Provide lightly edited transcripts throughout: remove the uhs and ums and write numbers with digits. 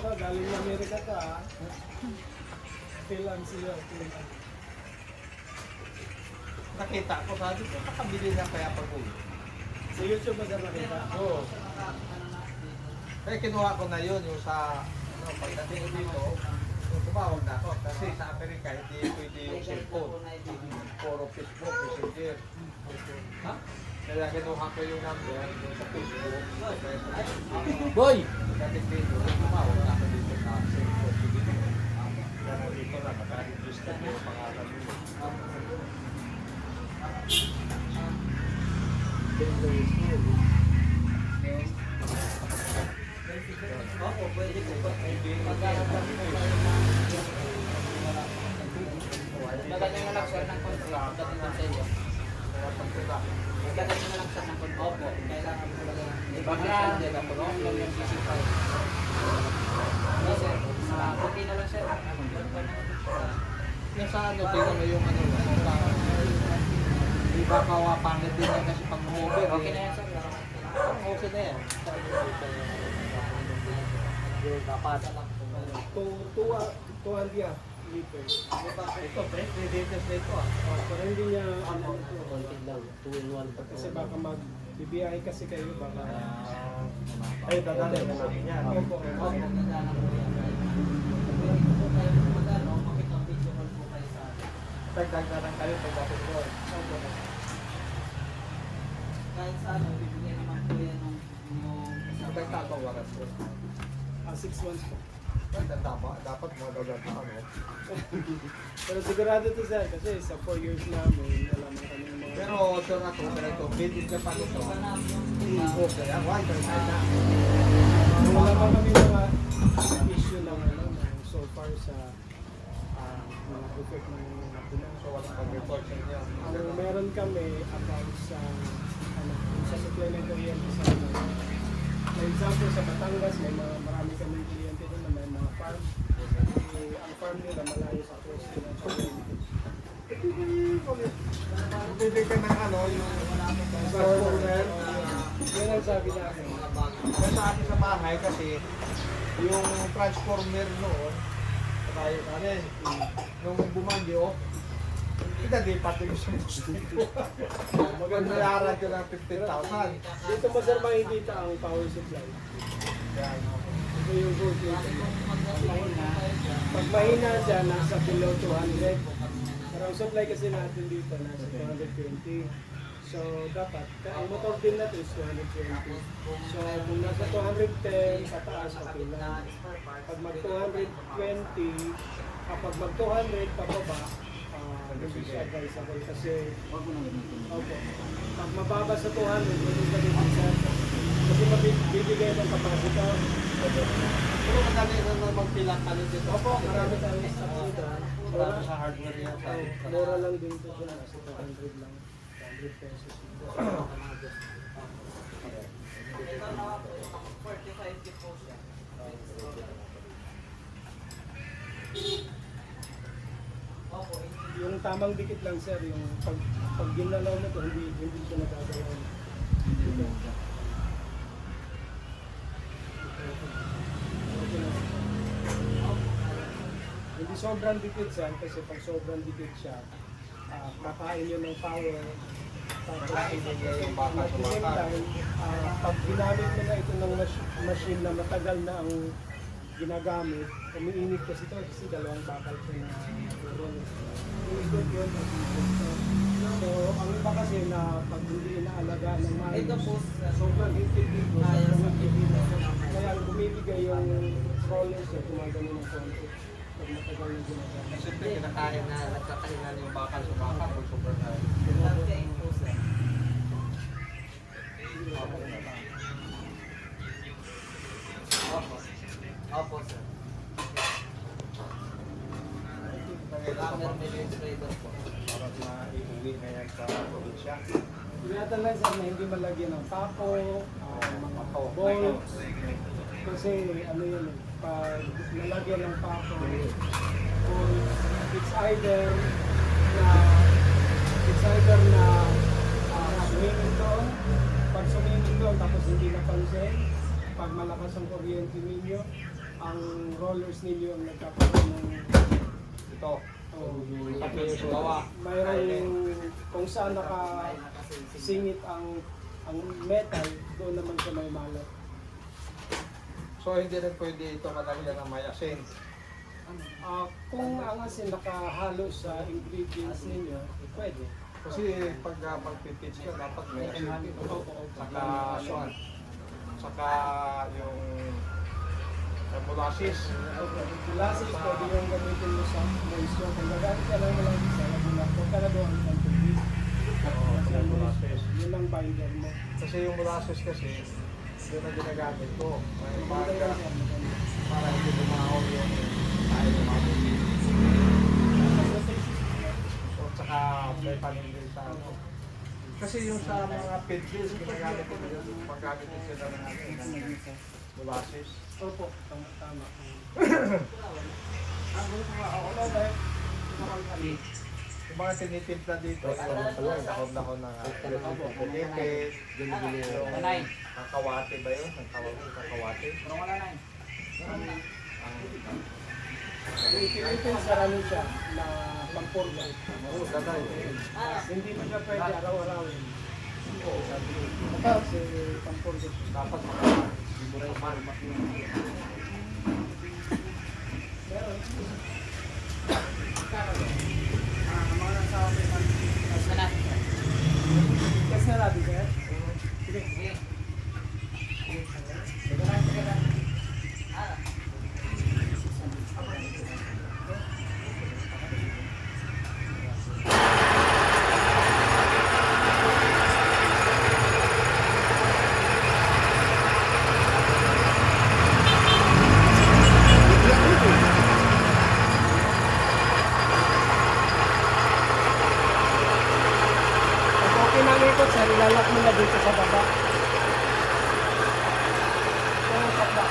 Ito, galing ng Amerika to ah. Finland siya. Nakita ko, sabi ko, nakabili na kaya pag uwi. Sa YouTube ba siya nakita? Oo. Kaya kinuha ko na yun, yung sa, ano, pagdating ko dito, tumawag na ako. Kasi sa Amerika, hindi pwede yung cellphone. Puro Facebook, Messenger. Ha? Kaya kinuha ko yung number yung sa Facebook. Boy! Pagdating dito, tumawag na ako dito sa cellphone. Pero dito na, maka-register mo yung pangalan mo. Opo, pwede po ba? Magandang na lang sir ng contract. Pagdating sa iyo. Magandang na lang sir ng contract. Opo, kailangan po talaga. Ibang din ako noon, lang yung sisipay. Sir, okay na lang sir. Nasa ano, tingnan mo yung ano, di ba pangit din yan kasi pag mover. Okay na yan sir. Okay na yan. Dapat. 200 liters. Ito, 3 liters na ito ah. Oh, pero hindi niya ano ito. Konting lang, 2-in-1. Kasi baka mag-BBI kasi kayo baka. Ay, dadalhin na namin yan. Opo. Dagdagan kayo pagdating doon. Kahit sa ano, bibigyan naman po yan ng Dagdagan ko waras ko. 6 months po. Dapat mga dagdagan ano. Pero sigurado to sir kasi sa 4 years namin wala man kami mga. Pero sir ako, ito, build ka pa nito. Okay, why? Wala pa kami mga issue ng ano so far sa mga effect ng mga So, walang pag-report sa inyo. ang meron kami about sa ano sa supply ng kuryente sa ano. For example sa Batangas may mga marami kaming kuryente doon na may mga farm. Ang farm nila malayo sa coast ng kuryente. Bibig ka ng ano, yung transformer. Yan ang sabi namin. Kaya sa akin sa bahay kasi, yung transformer noon, tayo kami, nung bumagyo, pinadipat yung sa mosquito. Magandang ko ng 15,000. Dito mo sir makikita ang power supply. Ito yung voltage. Pag mahina siya, nasa below 200. Pero ang supply kasi natin dito, nasa 220. So, dapat, ang motor din natin is 220. So, kung nasa 210, pataas, okay lang. Pag mag 220, kapag mag 200, pababa, hindi siya advisable kasi, opo, pag mababa sa 200, hindi ka rin kasi mabibigay ng capacitor. Pero madali na magpilang ka dito. Opo, marami tayong stock dito. Marami sa hardware yan. Mura lang din ito siya, nasa 200 lang. 200 pesos. Ito na 45 po siya. Opo, Yung tamang dikit lang sir, yung pag ginalaw mo ito, hindi siya nagagalaw. Hindi sobrang dikit siya, kasi pag sobrang dikit siya, kakain yun ng power. Tapos, at the same time, pag ginamit mo na ito ng machine na matagal na ang ginagamit, umiinit kasi ito kasi dalawang bakal siya na umiikot yun. So, ang iba kasi na pag hindi inaalaga ng maayos, ito po, sobrang higpit dito. Sobrang Kaya bumibigay yung rollers na gumagano ng konti pag matagal na ginagamit. Siyempre, kinakain na, nagkakainan yung bakal sa bakal o super na. Opo, sir. Camera demonstrator po. Para maiuwi na yan sa probinsya. Ingatan lang sir na hindi malagyan ng tapo, mga bolts. Kasi ano yun, pag nalagyan ng tapo, it's either na swimming doon, pag swimming doon tapos hindi napansin, pag malakas ang kuryente ninyo, ang rollers ninyo ang nagkakaroon ng Ito. oh, mayroong kung saan nakasingit ang metal, doon naman sa may malat. So hindi rin pwede ito malagyan ng may asin. Kung ang asin nakahalo sa ingredients ninyo, pwede. Kasi pag pipits ka, dapat may asin. Saka suan. Saka yung molasses. Molasses, pwede yung gamitin mo sa moisture. Kung gagamit ka lang walang isa, huwag ka na doon ang tubig. May molasses. Yun ang binder mo. Kasi yung molasses kasi, yun ang ginagamit ko. May para hindi bumahaw yung tayo lumabot. So, tsaka may paningin sa ano. Kasi yung sa mga pedals, ginagamit ko yun. Paggamit din sila ng molasses. Opo, tama. Yung mga tinitimpla dito, yung dahon-dahon na pilipit, yung kakawate ba yun? Ang tawag yung kakawate? Philippines, sarano siya na pampurga. Oo, gagay. Hindi mo siya pwede araw-arawin. Kasi pampurga siya. Dapat Yes na natin, sir. Sige. Pag okay na ikot, sir, ilalak mo na dito sa baba. Yung sakda.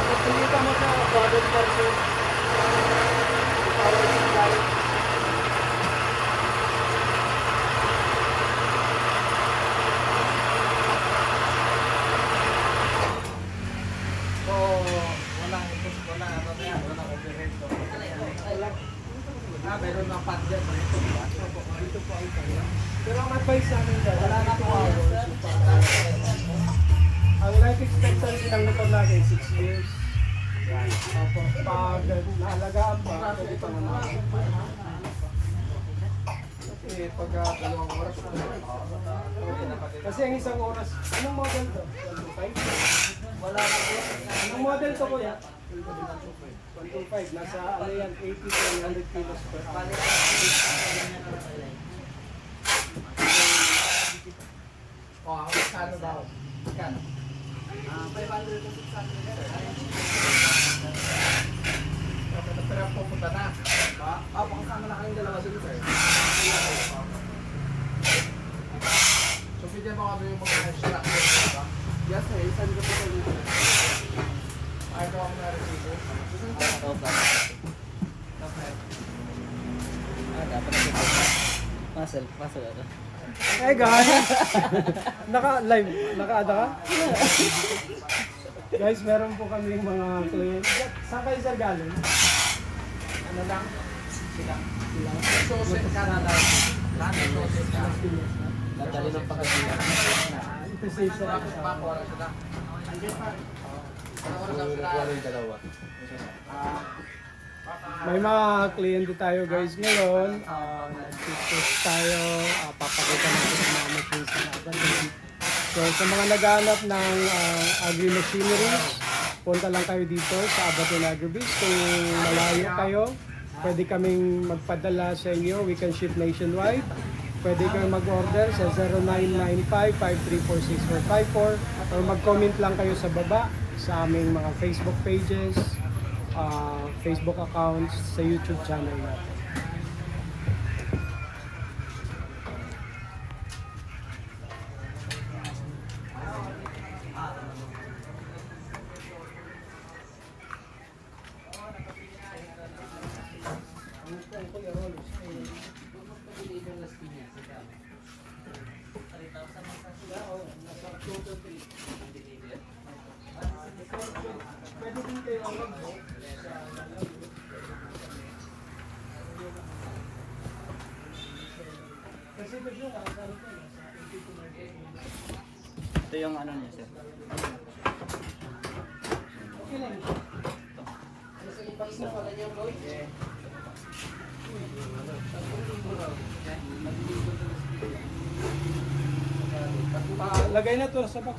Tapos hindi ka mo sa product person. Power supply. So, walang ano na yan, walang overhead. Meron ng pad dyan. Dito po ang kanya. Pero ang advice namin dyan, wala na po ang life expectancy ng motor natin, 6 years. Opo. Pag naalagaan pa, pwede pa naman. Kasi pag 2 oras na, Kasi ang isang oras, anong model to? 125? Wala na po. Anong model to kuya? 125. Nasa ano yan, 80 to 100 kilos per hour. kano daw? Kano? 500 to 600. Pero pupunta na. Baka kasama na kayong dalawa dito, sir. So, bigyan mo kami yung mga instructions, di ba? Yes, sir. Saan ko po kayo dito? Ay, ito ang na-resibo. Dapat na dito. Muscle ako. Hey guys! Naka-live. Naka-ada ka? Guys, meron po kami mga client. Saan kayo sir galing? Ano lang? Silang. Sosin Canada. Lahat ng sosin ka. Dadali ng pagkakita. Ito si sir. Oras sila. Ano oras ang sila? May mga kliyente tayo guys ngayon. Nag-test tayo. Papakita natin ang mga machines na natin. So sa mga naghahanap ng agri-machineries, punta lang kayo dito sa Abaton Agribiz. Kung malayo kayo, pwede kaming magpadala sa inyo. We can ship nationwide. Pwede kayong mag-order sa 0995-534-6454 or mag-comment lang kayo sa baba sa aming mga Facebook pages, Facebook accounts, sa YouTube channel natin. to 3. Pwede din kayo ang mag-book sa lalagyo. Kasi ito siya, nakasali ko na sa 80 to 90. Ito yung ano niya, sir. Okay lang siya. Lagay na to sa box.